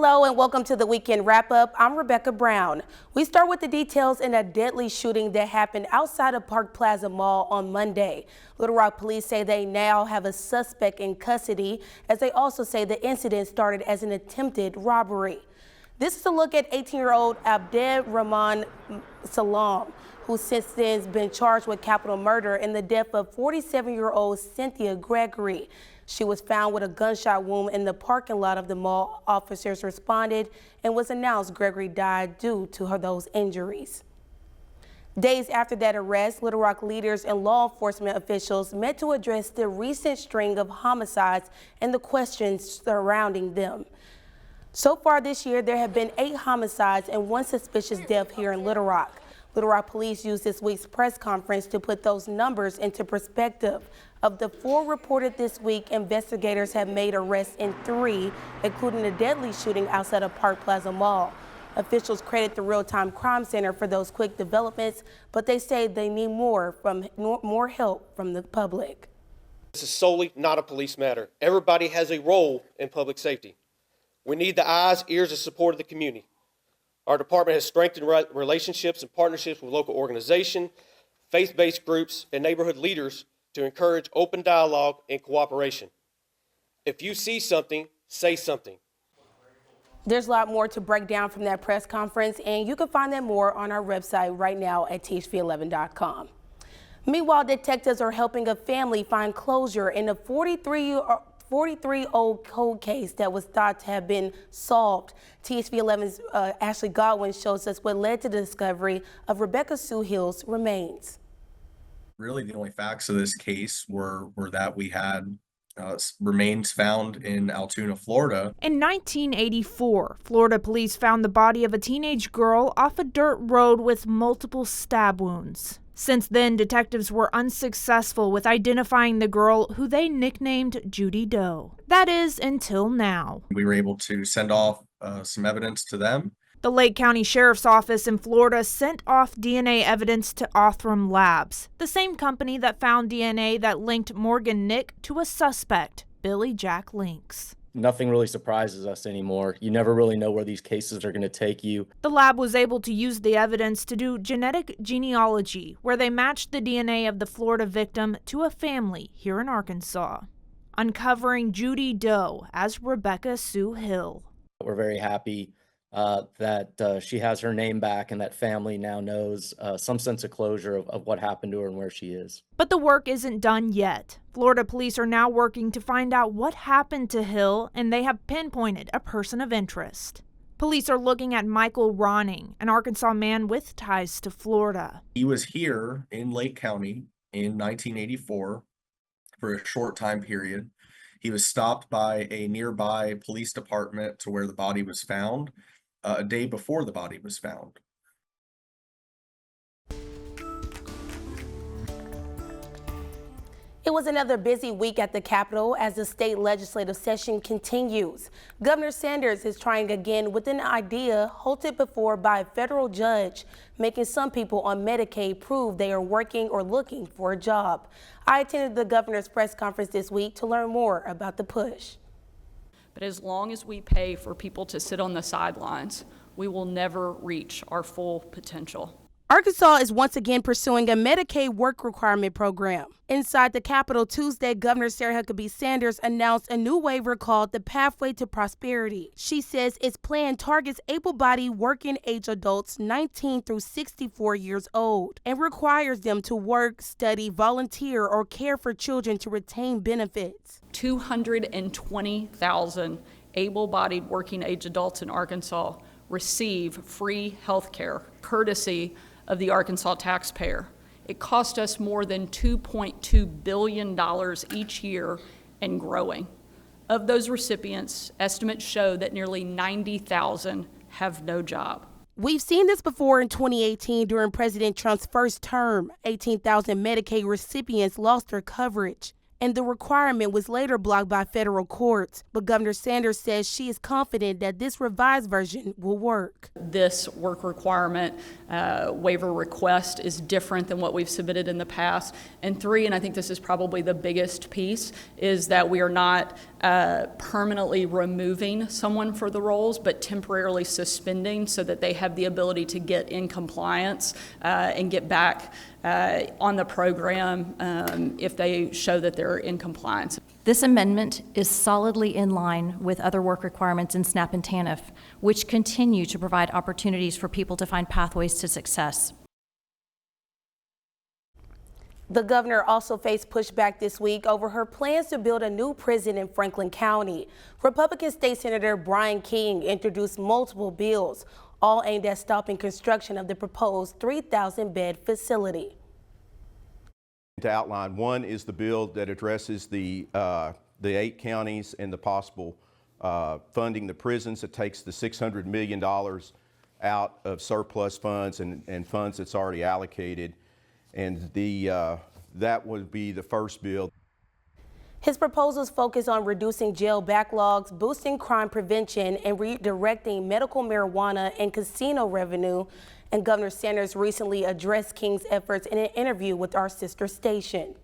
Hello and welcome to the weekend wrap-up. I'm Rebecca Brown. We start with the details in a deadly shooting that happened outside of Park Plaza Mall on Monday. Little Rock police say they now have a suspect in custody, as they also say the incident started as an attempted robbery. This is a look at 18-year-old Abdel Rahman Salam, who since then has been charged with capital murder in the death of 47-year-old Cynthia Gregory. She was found with a gunshot wound in the parking lot of the mall. Officers responded and was announced Gregory died due to those injuries. Days after that arrest, Little Rock leaders and law enforcement officials met to address the recent string of homicides and the questions surrounding them. So far this year, there have been 8 homicides and 1 suspicious death here in Little Rock. Little Rock police used this week's press conference to put those numbers into perspective. Of the 4 reported this week, investigators have made arrests in 3, including the deadly shooting outside of Park Plaza Mall. Officials credit the Real-Time Crime Center for those quick developments, but they say they need more help from the public. This is solely not a police matter. Everybody has a role in public safety. We need the eyes, ears, and support of the community. Our department has strengthened relationships and partnerships with local organizations, faith-based groups, and neighborhood leaders to encourage open dialogue and cooperation. If you see something, say something. There's a lot more to break down from that press conference, and you can find that more on our website right now at THV11.com. Meanwhile, detectives are helping a family find closure in a 43-year-old cold case that was thought to have been solved. THV11's Ashley Godwin shows us what led to the discovery of Rebecca Sue Hill's remains. Really, the only facts of this case were that we had remains found in Altoona, Florida. In 1984, Florida police found the body of a teenage girl off a dirt road with multiple stab wounds. Since then, detectives were unsuccessful with identifying the girl, who they nicknamed Judy Doe. That is, until now. We were able to send off some evidence to them. The Lake County Sheriff's Office in Florida sent off DNA evidence to Othram Labs, the same company that found DNA that linked Morgan Nick to a suspect, Billy Jack Links. Nothing really surprises us anymore. You never really know where these cases are going to take you. The lab was able to use the evidence to do genetic genealogy, where they matched the DNA of the Florida victim to a family here in Arkansas, uncovering Judy Doe as Rebecca Sue Hill. We're very happy that she has her name back and that family now knows some sense of closure of what happened to her and where she is. But the work isn't done yet. Florida police are now working to find out what happened to Hill, and they have pinpointed a person of interest. Police are looking at Michael Ronning, an Arkansas man with ties to Florida. He was here in Lake County in 1984 for a short time period. He was stopped by a nearby police department to where the body was found. A day before the body was found. It was another busy week at the Capitol as the state legislative session continues. Governor Sanders is trying again with an idea halted before by a federal judge, making some people on Medicaid prove they are working or looking for a job. I attended the governor's press conference this week to learn more about the push. But as long as we pay for people to sit on the sidelines, we will never reach our full potential. Arkansas is once again pursuing a Medicaid work requirement program. Inside the Capitol Tuesday, Governor Sarah Huckabee Sanders announced a new waiver called the Pathway to Prosperity. She says its plan targets able-bodied working-age adults 19 through 64 years old and requires them to work, study, volunteer, or care for children to retain benefits. 220,000 able-bodied working-age adults in Arkansas receive free health care, courtesy of the Arkansas taxpayer. It cost us more than $2.2 billion each year and growing. Of those recipients, estimates show that nearly 90,000 have no job. We've seen this before in 2018 during President Trump's first term. 18,000 Medicaid recipients lost their coverage. and the requirement was later blocked by federal courts. But Governor Sanders says she is confident that this revised version will work. This work requirement waiver request is different than what we've submitted in the past. And three, and I think this is probably the biggest piece, is that we are not permanently removing someone for the roles, but temporarily suspending so that they have the ability to get in compliance and get back on the program if they show that they're in compliance. This amendment is solidly in line with other work requirements in SNAP and TANF, which continue to provide opportunities for people to find pathways to success. The governor also faced pushback this week over her plans to build a new prison in Franklin County. Republican State Senator Brian King introduced multiple bills, all aimed at stopping construction of the proposed 3,000-bed facility. To outline, one is the bill that addresses the 8 counties and the possible funding the prisons. It takes the $600 million out of surplus funds and funds that's already allocated. And that would be the first bill. His proposals focus on reducing jail backlogs, boosting crime prevention, and redirecting medical marijuana and casino revenue. And Governor Sanders recently addressed King's efforts in an interview with our sister station.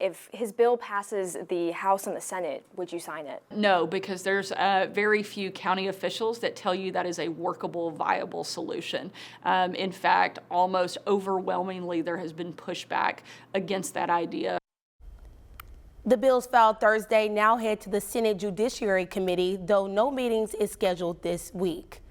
If his bill passes the House and the Senate, would you sign it? No, because there's very few county officials that tell you that is a workable, viable solution. In fact, almost overwhelmingly, there has been pushback against that idea. The bills filed Thursday now head to the Senate Judiciary Committee, though no meetings is scheduled this week.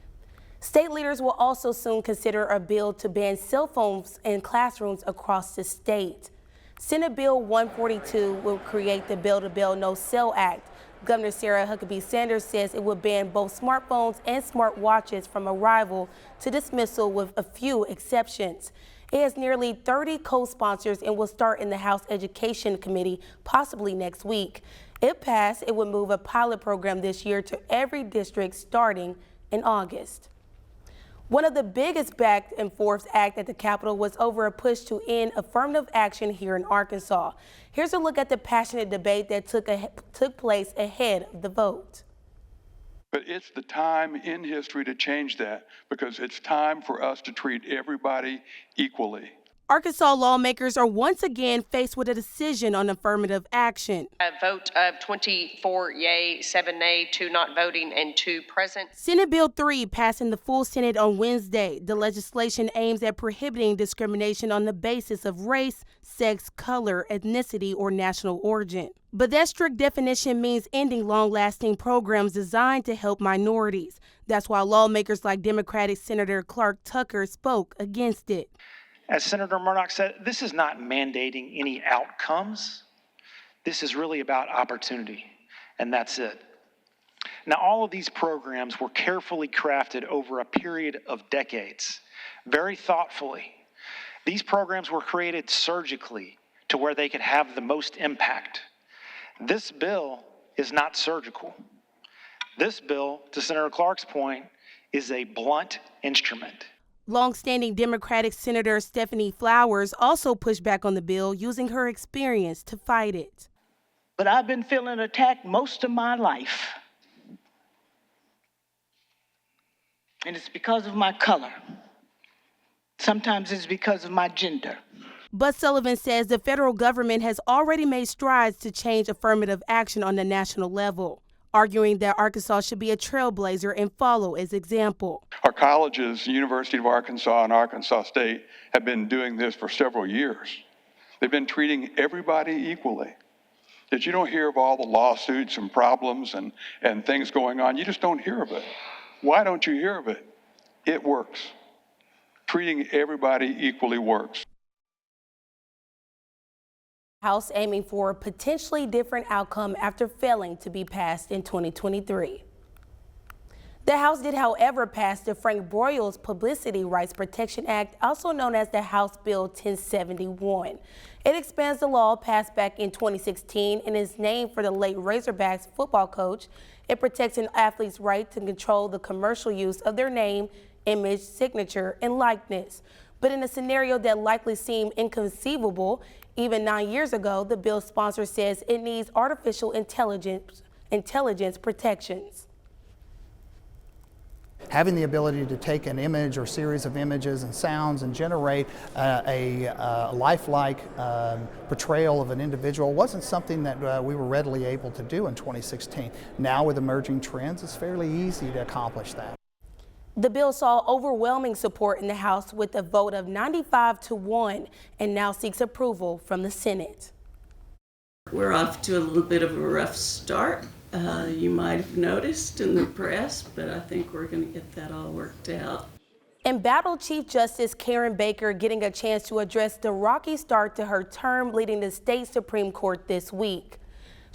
State leaders will also soon consider a bill to ban cell phones in classrooms across the state. Senate Bill 142 will create the Bell-to-Bell No Cell Act. Governor Sarah Huckabee Sanders says it will ban both smartphones and smartwatches from arrival to dismissal with a few exceptions. It has nearly 30 co-sponsors and will start in the House Education Committee possibly next week. If passed, it would move a pilot program this year to every district starting in August. One of the biggest back and forth act at the Capitol was over a push to end affirmative action here in Arkansas. Here's a look at the passionate debate that took place ahead of the vote. But it's the time in history to change that, because it's time for us to treat everybody equally. Arkansas lawmakers are once again faced with a decision on affirmative action. A vote of 24 yay, 7 nay, 2 not voting, and 2 present. Senate Bill 3 passed in the full Senate on Wednesday. The legislation aims at prohibiting discrimination on the basis of race, sex, color, ethnicity, or national origin. But that strict definition means ending long-lasting programs designed to help minorities. That's why lawmakers like Democratic Senator Clark Tucker spoke against it. As Senator Murdoch said, this is not mandating any outcomes. This is really about opportunity, and that's it. Now, all of these programs were carefully crafted over a period of decades, very thoughtfully. These programs were created surgically to where they could have the most impact. This bill is not surgical. This bill, to Senator Clark's point, is a blunt instrument. Longstanding Democratic Senator Stephanie Flowers also pushed back on the bill, using her experience to fight it. But I've been feeling attacked most of my life. And it's because of my color. Sometimes it's because of my gender. But Sullivan says the federal government has already made strides to change affirmative action on the national level, arguing that Arkansas should be a trailblazer and follow as example. Our colleges, the University of Arkansas and Arkansas State, have been doing this for several years. They've been treating everybody equally. That you don't hear of all the lawsuits and problems and things going on. You just don't hear of it. Why don't you hear of it? It works. Treating everybody equally works. House aiming for a potentially different outcome after failing to be passed in 2023. The House did, however, pass the Frank Broyles Publicity Rights Protection Act, also known as the House Bill 1071. It expands the law passed back in 2016 and is named for the late Razorbacks football coach. It protects an athlete's right to control the commercial use of their name, image, signature, and likeness. But in a scenario that likely seemed inconceivable even 9 years ago, the bill's sponsor says it needs artificial intelligence protections. Having the ability to take an image or series of images and sounds and generate a lifelike portrayal of an individual wasn't something that we were readily able to do in 2016. Now with emerging trends, it's fairly easy to accomplish that. The bill saw overwhelming support in the House with a vote of 95-1 and now seeks approval from the Senate. We're off to a little bit of a rough start. You might have noticed in the press, but I think we're going to get that all worked out. Embattled Chief Justice Karen Baker getting a chance to address the rocky start to her term leading the state Supreme Court this week.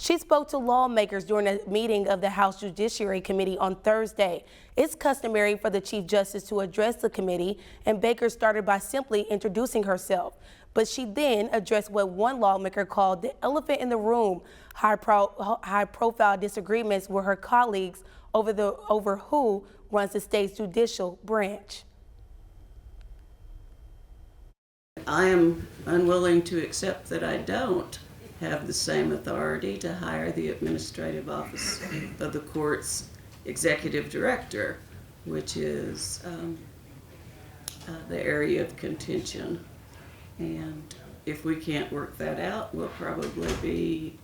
She spoke to lawmakers during a meeting of the House Judiciary Committee on Thursday. It's customary for the Chief Justice to address the committee, and Baker started by simply introducing herself. But she then addressed what one lawmaker called the elephant in the room, high-profile disagreements with her colleagues over who runs the state's judicial branch. I am unwilling to accept that I don't have the same authority to hire the administrative office of the court's executive director, which is the area of contention. And if we can't work that out, we'll probably be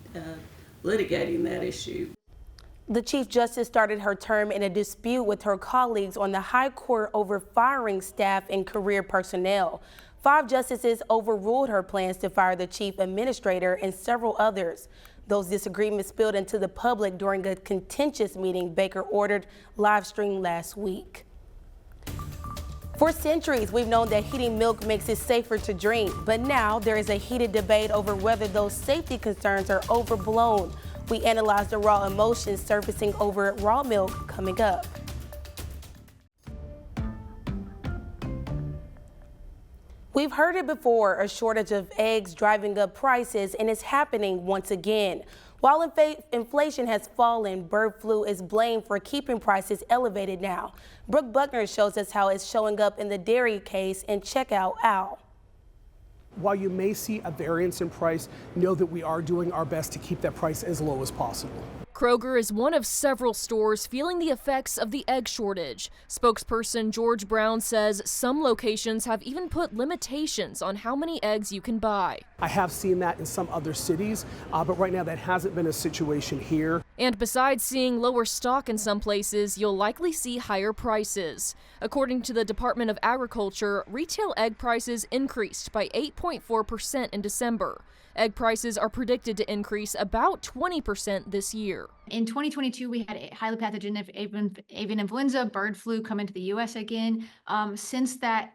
litigating that issue. The Chief Justice started her term in a dispute with her colleagues on the High Court over firing staff and career personnel. 5 justices overruled her plans to fire the chief administrator and several others. Those disagreements spilled into the public during a contentious meeting Baker ordered live streamed last week. For centuries, we've known that heating milk makes it safer to drink, but now there is a heated debate over whether those safety concerns are overblown. We analyze the raw emotions surfacing over raw milk coming up. We've heard it before, a shortage of eggs driving up prices, and it's happening once again. While inflation has fallen, bird flu is blamed for keeping prices elevated now. Brooke Buckner shows us how it's showing up in the dairy case, and check out Al. While you may see a variance in price, know that we are doing our best to keep that price as low as possible. Kroger is one of several stores feeling the effects of the egg shortage. Spokesperson George Brown says some locations have even put limitations on how many eggs you can buy. I have seen that in some other cities, but right now that hasn't been a situation here. And besides seeing lower stock in some places, you'll likely see higher prices. According to the Department of Agriculture, retail egg prices increased by 8.4% in December. Egg prices are predicted to increase about 20% this year. In 2022, we had a highly pathogenic avian influenza, bird flu come into the U.S. again. Since that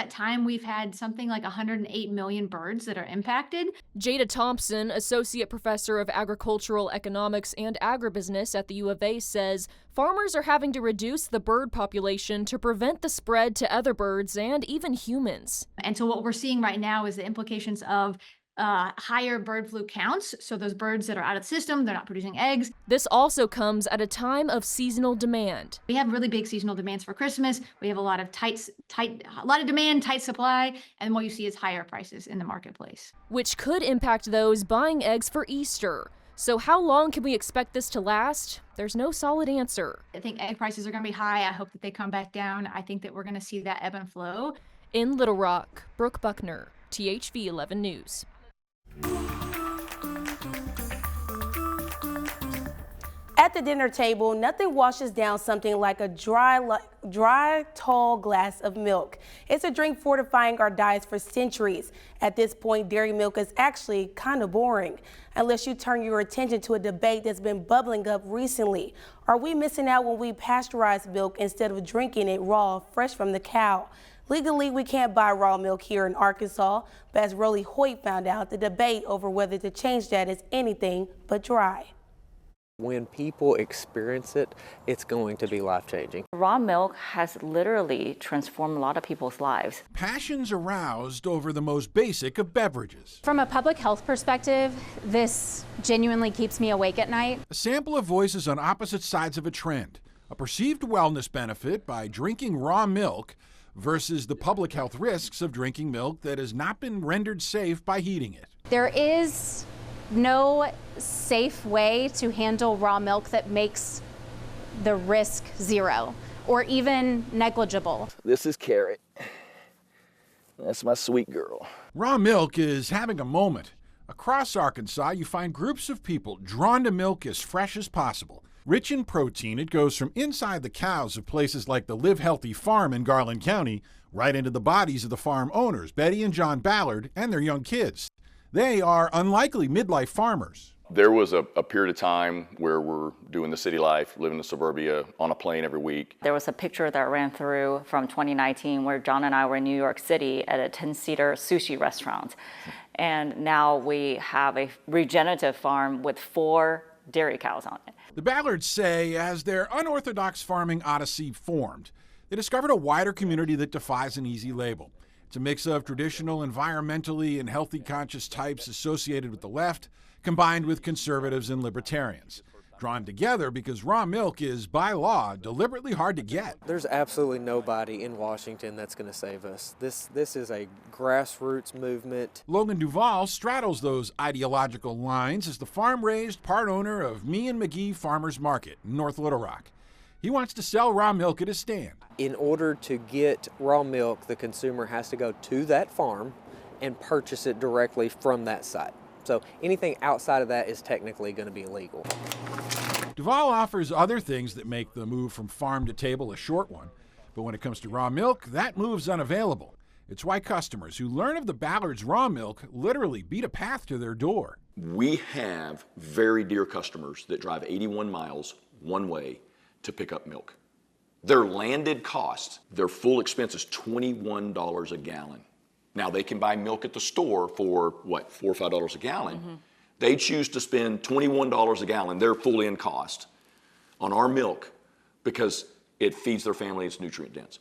time, we've had something like 108 million birds that are impacted. Jada Thompson, associate professor of agricultural economics and agribusiness at the U of A, says farmers are having to reduce the bird population to prevent the spread to other birds and even humans. And so what we're seeing right now is the implications of higher bird flu counts. So those birds that are out of the system, they're not producing eggs. This also comes at a time of seasonal demand. We have really big seasonal demands for Christmas. We have a lot of demand, tight supply, and what you see is higher prices in the marketplace, which could impact those buying eggs for Easter. So how long can we expect this to last? There's no solid answer. I think egg prices are going to be high. I hope that they come back down. I think that we're going to see that ebb and flow. In Little Rock, Brooke Buckner, THV11 News. At the dinner table, nothing washes down something like a dry, tall glass of milk. It's a drink fortifying our diets for centuries. At this point, dairy milk is actually kind of boring, unless you turn your attention to a debate that's been bubbling up recently. Are we missing out when we pasteurize milk instead of drinking it raw, fresh from the cow? Legally, we can't buy raw milk here in Arkansas, but as Rolly Hoyt found out, the debate over whether to change that is anything but dry. When people experience it, it's going to be life-changing. Raw milk has literally transformed a lot of people's lives. Passions aroused over the most basic of beverages. From a public health perspective, this genuinely keeps me awake at night. A sample of voices on opposite sides of a trend. A perceived wellness benefit by drinking raw milk versus the public health risks of drinking milk that has not been rendered safe by heating it. There is no safe way to handle raw milk that makes the risk zero or even negligible. This is Carrot. That's my sweet girl. Raw milk is having a moment. Across Arkansas, you find groups of people drawn to milk as fresh as possible. Rich in protein, it goes from inside the cows of places like the Live Healthy Farm in Garland County right into the bodies of the farm owners, Betty and John Ballard, and their young kids. They are unlikely midlife farmers. There was a period of time where we're doing the city life, living in suburbia, on a plane every week. There was a picture that ran through from 2019 where John and I were in New York City at a 10-seater sushi restaurant. And now we have a regenerative farm with 4 dairy cows on it. The Ballards say as their unorthodox farming odyssey formed, they discovered a wider community that defies an easy label. It's a mix of traditional, environmentally, and healthy conscious types associated with the left, combined with conservatives and libertarians, drawn together because raw milk is, by law, deliberately hard to get. There's absolutely nobody in Washington that's going to save us. This is a grassroots movement. Logan Duvall straddles those ideological lines as the farm-raised part owner of Me and McGee Farmers Market in North Little Rock. He wants to sell raw milk at his stand. In order to get raw milk, the consumer has to go to that farm and purchase it directly from that site. So anything outside of that is technically going to be illegal. Duvall offers other things that make the move from farm to table a short one. But when it comes to raw milk, that move's unavailable. It's why customers who learn of the Ballards' raw milk literally beat a path to their door. We have very dear customers that drive 81 miles one way to pick up milk. Their landed cost, their full expense is $21 a gallon. Now they can buy milk at the store for what, $4 or $5 a gallon. Mm-hmm. They choose to spend $21 a gallon, they're fully in cost, on our milk because it feeds their family, it's nutrient dense.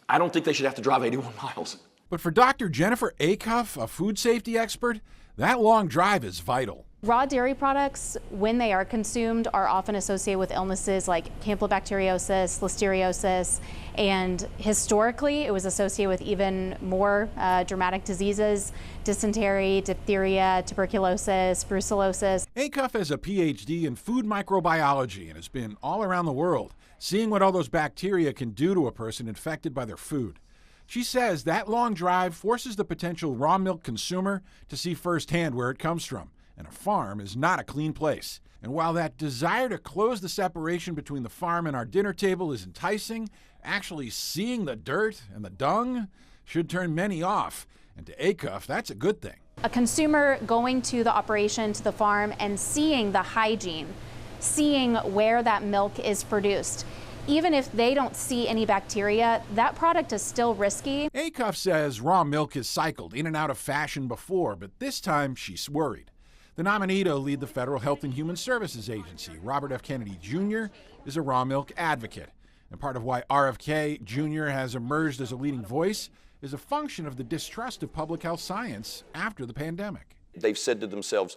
I don't think they should have to drive 81 miles. But for Dr. Jennifer Acuff, a food safety expert, that long drive is vital. Raw dairy products, when they are consumed, are often associated with illnesses like campylobacteriosis, listeriosis, and historically it was associated with even more dramatic diseases, dysentery, diphtheria, tuberculosis, brucellosis. Acuff has a PhD in food microbiology and has been all around the world, seeing what all those bacteria can do to a person infected by their food. She says that long drive forces the potential raw milk consumer to see firsthand where it comes from. And a farm is not a clean place. And while that desire to close the separation between the farm and our dinner table is enticing, actually seeing the dirt and the dung should turn many off. And to Acuff, that's a good thing. A consumer going to the operation, to the farm, and seeing the hygiene, seeing where that milk is produced. Even if they don't see any bacteria, that product is still risky. Acuff says raw milk has cycled in and out of fashion before, but this time she's worried. The nominee to lead the Federal Health and Human Services Agency, Robert F. Kennedy Jr., is a raw milk advocate. And part of why RFK Jr. has emerged as a leading voice is a function of the distrust of public health science after the pandemic. They've said to themselves,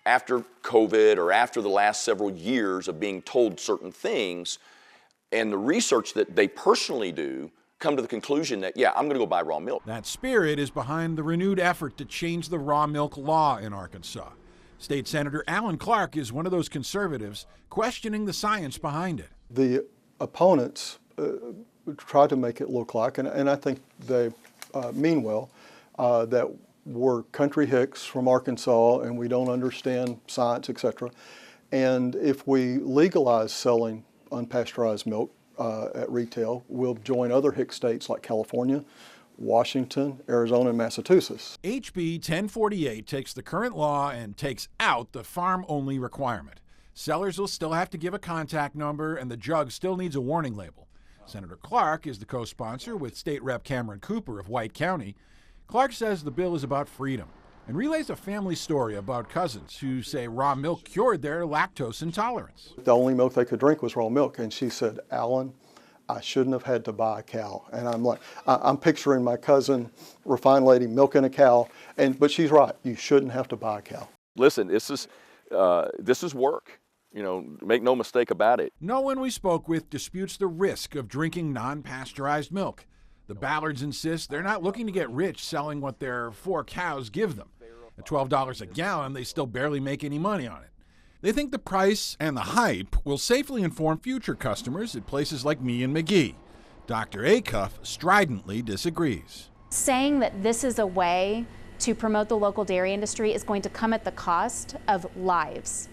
after COVID or after the last several years of being told certain things, and the research that they personally do, come to the conclusion that, yeah, I'm going to go buy raw milk. That spirit is behind the renewed effort to change the raw milk law in Arkansas. State Senator Alan Clark is one of those conservatives questioning the science behind it. The opponents try to make it look like, and I think they mean well, that we're country hicks from Arkansas and we don't understand science, etc. And if we legalize selling unpasteurized milk at retail, we'll join other hick states like California, Washington, Arizona, and Massachusetts. HB 1048 takes the current law and takes out the farm-only requirement. Sellers will still have to give a contact number, and the jug still needs a warning label. Senator Clark is the co-sponsor with State Rep Cameron Cooper of White County. Clark says the bill is about freedom and relays a family story about cousins who say raw milk cured their lactose intolerance. The only milk they could drink was raw milk, and she said, Alan, I shouldn't have had to buy a cow. And I'm like, I'm picturing my cousin, refined lady, milking a cow, but she's right, you shouldn't have to buy a cow. Listen, this is work. You know, make no mistake about it. No one we spoke with disputes the risk of drinking non-pasteurized milk. The Ballards insist they're not looking to get rich selling what their 4 cows give them. At $12 a gallon, they still barely make any money on it. They think the price and the hype will safely inform future customers at places like Me and McGee. Dr. Acuff stridently disagrees. Saying that this is a way to promote the local dairy industry is going to come at the cost of lives.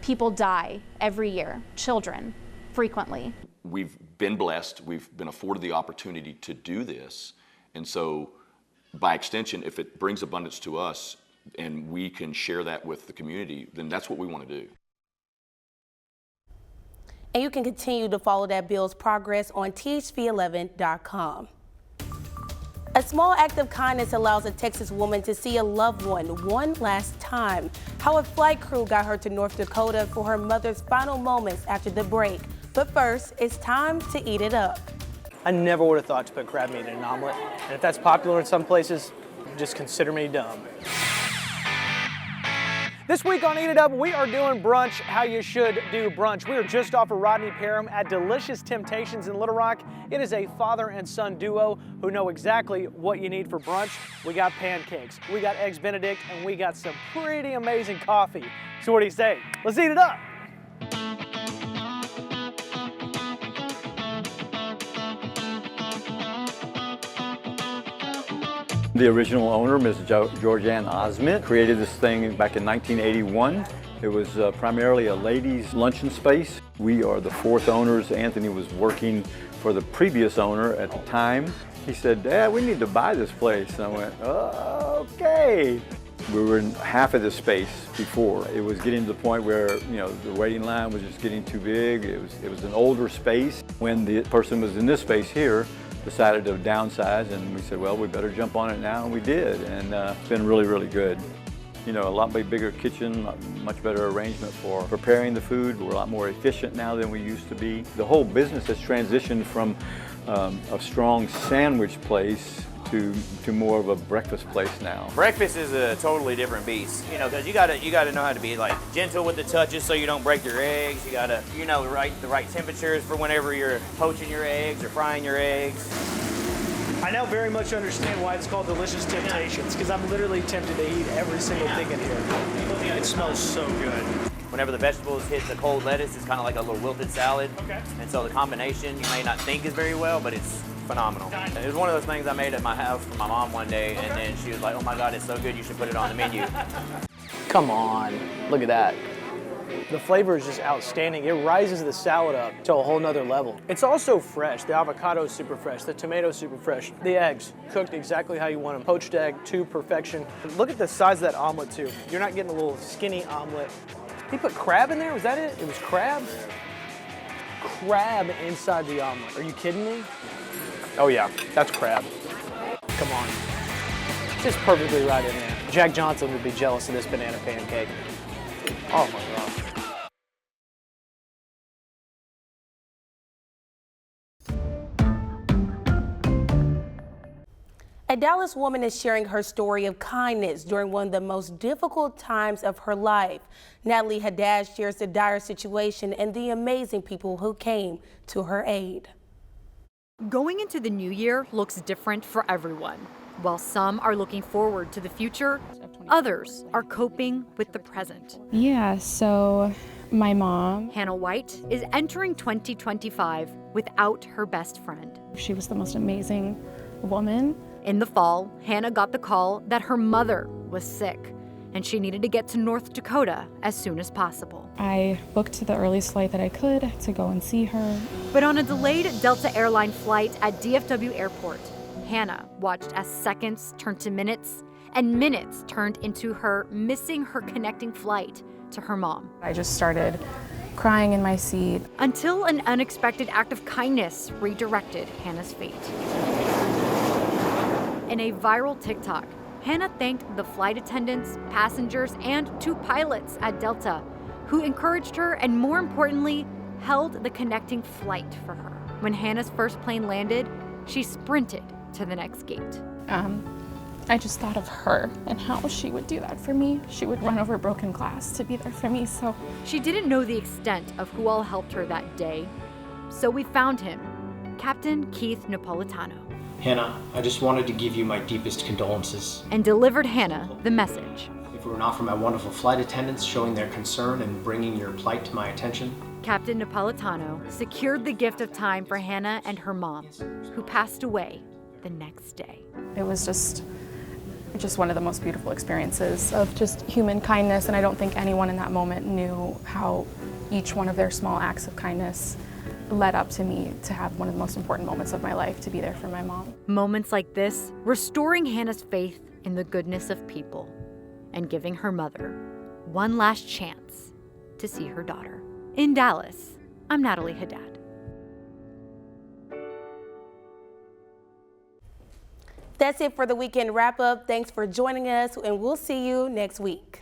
People die every year, children, frequently. We've been blessed, we've been afforded the opportunity to do this, and so by extension, if it brings abundance to us and we can share that with the community, then that's what we want to do. And you can continue to follow that bill's progress on THV11.com. A small act of kindness allows a Texas woman to see a loved one last time. How a flight crew got her to North Dakota for her mother's final moments after the break. But first, it's time to eat it up. I never would have thought to put crab meat in an omelet. And if that's popular in some places, just consider me dumb. This week on Eat It Up, we are doing brunch how you should do brunch. We are just off of Rodney Parham at Delicious Temptations in Little Rock. It is a father and son duo who know exactly what you need for brunch. We got pancakes, we got eggs Benedict, and we got some pretty amazing coffee. So what do you say? Let's eat it up. The original owner, Ms. Georgianne Osment, created this thing back in 1981. It was primarily a ladies' luncheon space. We are the 4th owners. Anthony was working for the previous owner at the time. He said, "Dad, we need to buy this place." And I went, "Oh, okay." We were in half of this space before. It was getting to the point where, the waiting line was just getting too big. It was an older space. When the person was in this space here, decided to downsize, and we said, well, we better jump on it now, and we did, and it's been really, really good. A lot bigger kitchen, much better arrangement for preparing the food. We're a lot more efficient now than we used to be. The whole business has transitioned from a strong sandwich place to more of a breakfast place now. Breakfast is a totally different beast, because you gotta know how to be like gentle with the touches so you don't break your eggs. You gotta, the right temperatures for whenever you're poaching your eggs or frying your eggs. I now very much understand why it's called Delicious Temptations, because I'm literally tempted to eat every single thing in here. It smells so good. Whenever the vegetables hit the cold lettuce, it's kind of like a little wilted salad. Okay. And so the combination you may not think is very well, but it's phenomenal. It was one of those things I made at my house for my mom one day, and then she was like, "Oh my God, it's so good, you should put it on the menu." Come on, look at that. The flavor is just outstanding. It rises the salad up to a whole nother level. It's also fresh. The avocado is super fresh. The tomato is super fresh. The eggs cooked exactly how you want them. Poached egg to perfection. Look at the size of that omelet too. You're not getting a little skinny omelet. He put crab in there? Was that it? It was crab? Crab inside the omelet. Are you kidding me? Oh yeah, that's crab. Come on. Just perfectly right in there. Jack Johnson would be jealous of this banana pancake. Oh my God. A Dallas woman is sharing her story of kindness during one of the most difficult times of her life. Natalie Haddad shares the dire situation and the amazing people who came to her aid. Going into the new year looks different for everyone. While some are looking forward to the future, others are coping with the present. Yeah, so my mom, Hannah White, is entering 2025 without her best friend. She was the most amazing woman. In the fall, Hannah got the call that her mother was sick and she needed to get to North Dakota as soon as possible. I booked the earliest flight that I could to go and see her. But on a delayed Delta airline flight at DFW Airport, Hannah watched as seconds turned to minutes and minutes turned into her missing her connecting flight to her mom. I just started crying in my seat. Until an unexpected act of kindness redirected Hannah's fate. In a viral TikTok, Hannah thanked the flight attendants, passengers, and 2 pilots at Delta who encouraged her and, more importantly, held the connecting flight for her. When Hannah's first plane landed, she sprinted to the next gate. I just thought of her and how she would do that for me. She would run over broken glass to be there for me, so. She didn't know the extent of who all helped her that day, so we found him, Captain Keith Napolitano. Hannah, I just wanted to give you my deepest condolences. And delivered Hannah the message. If it were not for my wonderful flight attendants showing their concern and bringing your plight to my attention, Captain Napolitano secured the gift of time for Hannah and her mom, who passed away the next day. It was just one of the most beautiful experiences of just human kindness, and I don't think anyone in that moment knew how each one of their small acts of kindness led up to me to have one of the most important moments of my life, to be there for my mom. Moments like this, restoring Hannah's faith in the goodness of people and giving her mother one last chance to see her daughter. In Dallas, I'm Natalie Haddad. That's it for the weekend wrap up. Thanks for joining us, and we'll see you next week.